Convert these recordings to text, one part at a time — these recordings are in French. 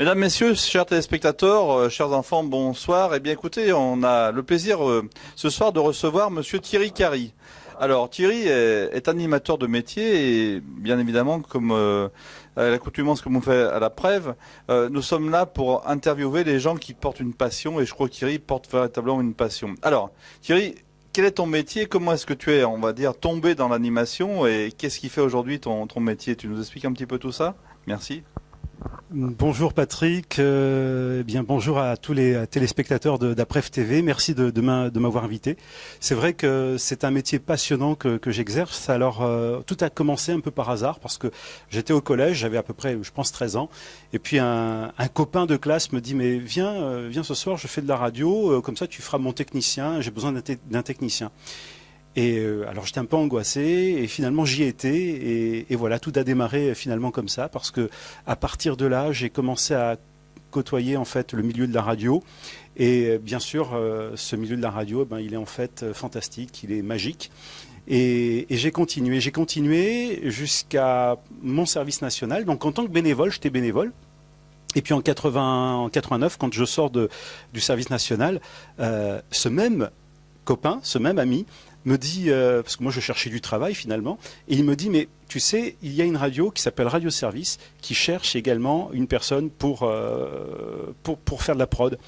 Mesdames, Messieurs, chers téléspectateurs, chers enfants, bonsoir. Eh bien, écoutez, on a le plaisir ce soir de recevoir Monsieur Thierry Carry. Alors, Thierry est animateur de métier et bien évidemment, comme à l'accoutumance que l'on fait à la Prève, nous sommes là pour interviewer les gens qui portent une passion et je crois que Thierry porte véritablement une passion. Alors, Thierry, quel est ton métier? Comment est-ce que tu es, on va dire, tombé dans l'animation et qu'est-ce qui fait aujourd'hui ton métier? Tu nous expliques un petit peu tout ça? Merci. Bonjour Patrick, bien bonjour à tous les téléspectateurs d'Aprève TV, merci de m'avoir invité. C'est vrai que c'est un métier passionnant que j'exerce. Alors tout a commencé un peu par hasard parce que j'étais au collège, j'avais à peu près je pense 13 ans et puis un copain de classe me dit mais viens ce soir, je fais de la radio, comme ça tu feras mon technicien, j'ai besoin d'un technicien. Et alors j'étais un peu angoissé et finalement j'y étais et voilà, tout a démarré finalement comme ça parce que à partir de là j'ai commencé à côtoyer en fait le milieu de la radio et bien sûr ce milieu de la radio il est en fait fantastique, il est magique et j'ai continué jusqu'à mon service national. Donc en tant que bénévole, j'étais bénévole. Et puis en 89, quand je sors du service national, ce même copain, ce même ami me dit, parce que moi je cherchais du travail finalement, et il me dit mais tu sais, il y a une radio qui s'appelle Radio Service qui cherche également une personne pour faire de la prod.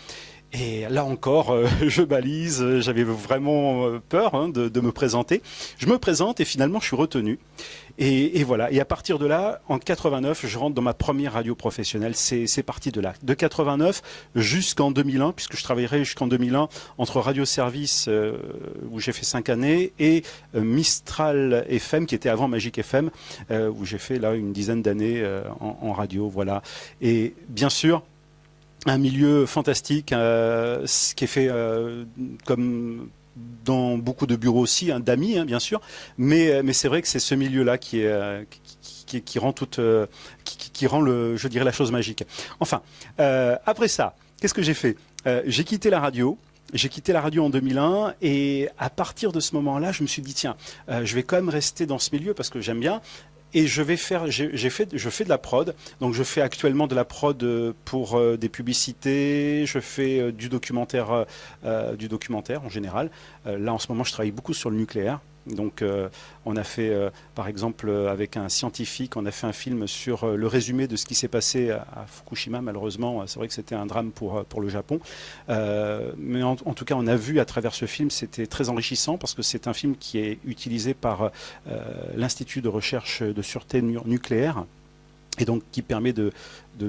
Et là encore, je balise, j'avais vraiment peur de me présenter. Je me présente et finalement je suis retenu. Et voilà. Et à partir de là, en 89, je rentre dans ma première radio professionnelle. C'est parti de là. De 89 jusqu'en 2001, puisque je travaillerai jusqu'en 2001 entre Radio Service, où j'ai fait 5 années, et Mistral FM, qui était avant Magic FM, où j'ai fait là une dizaine d'années en radio. Voilà. Et bien sûr, un milieu fantastique, ce qui est fait comme dans beaucoup de bureaux aussi, d'amis bien sûr, mais c'est vrai que c'est ce milieu-là qui rend je dirais la chose magique. Enfin, après ça, qu'est-ce que j'ai fait? J'ai quitté la radio. J'ai quitté la radio en 2001 et à partir de ce moment-là, je me suis dit tiens, je vais quand même rester dans ce milieu parce que j'aime bien. Et je fais de la prod. Donc je fais actuellement de la prod pour des publicités. Je fais du documentaire en général. Là en ce moment, je travaille beaucoup sur le nucléaire. Donc on a fait, par exemple, avec un scientifique, on a fait un film sur le résumé de ce qui s'est passé à Fukushima. Malheureusement, c'est vrai que c'était un drame pour le Japon. Mais en tout cas, on a vu à travers ce film, c'était très enrichissant parce que c'est un film qui est utilisé par l'Institut de recherche de sûreté nucléaire. Et donc qui permet de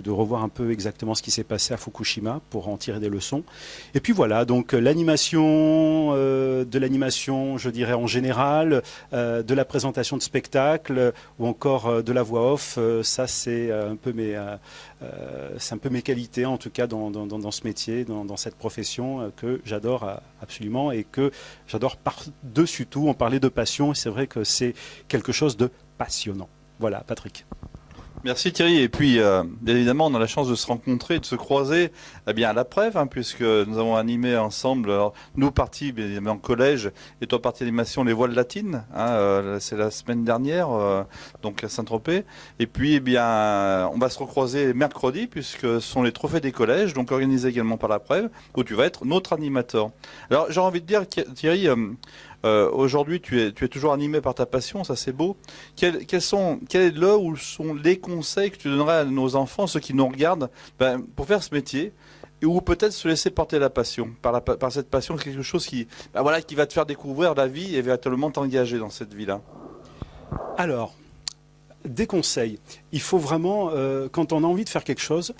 revoir un peu exactement ce qui s'est passé à Fukushima pour en tirer des leçons. Et puis voilà, donc l'animation, je dirais en général, de la présentation de spectacles ou encore de la voix off, ça c'est un peu mes qualités en tout cas dans ce métier, dans cette profession que j'adore absolument et que j'adore par-dessus tout. On parlait de passion et c'est vrai que c'est quelque chose de passionnant. Voilà, Patrick. Merci Thierry. Et puis, bien évidemment, on a la chance de se rencontrer, de se croiser à la Prève, puisque nous avons animé ensemble, alors, nous partis bien évidemment en collège, et toi partie animation Les Voiles Latines, c'est la semaine dernière, donc à Saint-Tropez. Et puis, on va se recroiser mercredi, puisque ce sont les trophées des collèges, donc organisés également par la Prève, où tu vas être notre animateur. Alors, j'ai envie de dire, Thierry, aujourd'hui, tu es toujours animé par ta passion, ça c'est beau. Quel est là où sont les conseils que tu donnerais à nos enfants, ceux qui nous regardent, pour faire ce métier, ou peut-être se laisser porter la passion, par cette passion, quelque chose qui va te faire découvrir la vie et véritablement t'engager dans cette vie-là. Alors, des conseils. Il faut vraiment, quand on a envie de faire quelque chose,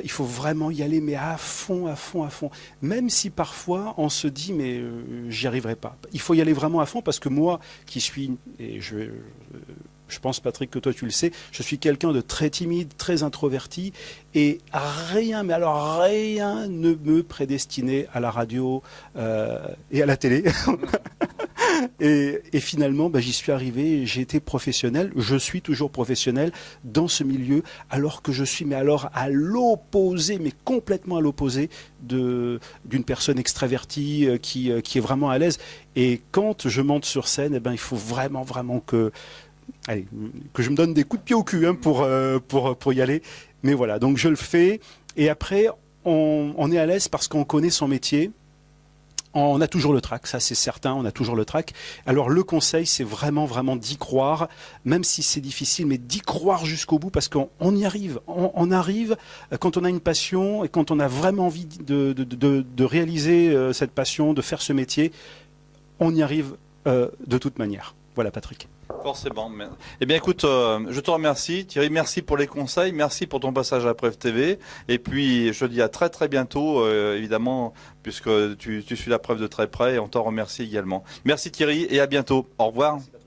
il faut vraiment y aller, mais à fond. Même si parfois on se dit, mais j'y arriverai pas. Il faut y aller vraiment à fond parce que moi, qui suis, et je pense Patrick que toi tu le sais, je suis quelqu'un de très timide, très introverti et rien ne me prédestinait à la radio et à la télé. Et finalement, j'y suis arrivé, j'ai été professionnel, je suis toujours professionnel dans ce milieu, alors que je suis à l'opposé, mais complètement à l'opposé d'une personne extravertie qui est vraiment à l'aise. Et quand je monte sur scène, il faut vraiment que allez, que je me donne des coups de pied au cul pour y aller. Mais voilà, donc je le fais. Et après, on est à l'aise parce qu'on connaît son métier. On a toujours le trac, ça c'est certain, on a toujours le trac. Alors le conseil, c'est vraiment, vraiment d'y croire, même si c'est difficile, mais d'y croire jusqu'au bout, parce qu'on y arrive. On arrive quand on a une passion et quand on a vraiment envie de réaliser cette passion, de faire ce métier, on y arrive de toute manière. Voilà, Patrick. Forcément. Eh bien, écoute, je te remercie. Thierry, merci pour les conseils. Merci pour ton passage à Pref TV. Et puis, je te dis à très, très bientôt, évidemment, puisque tu suis la preuve de très près et on t'en remercie également. Merci Thierry et à bientôt. Au revoir. Merci.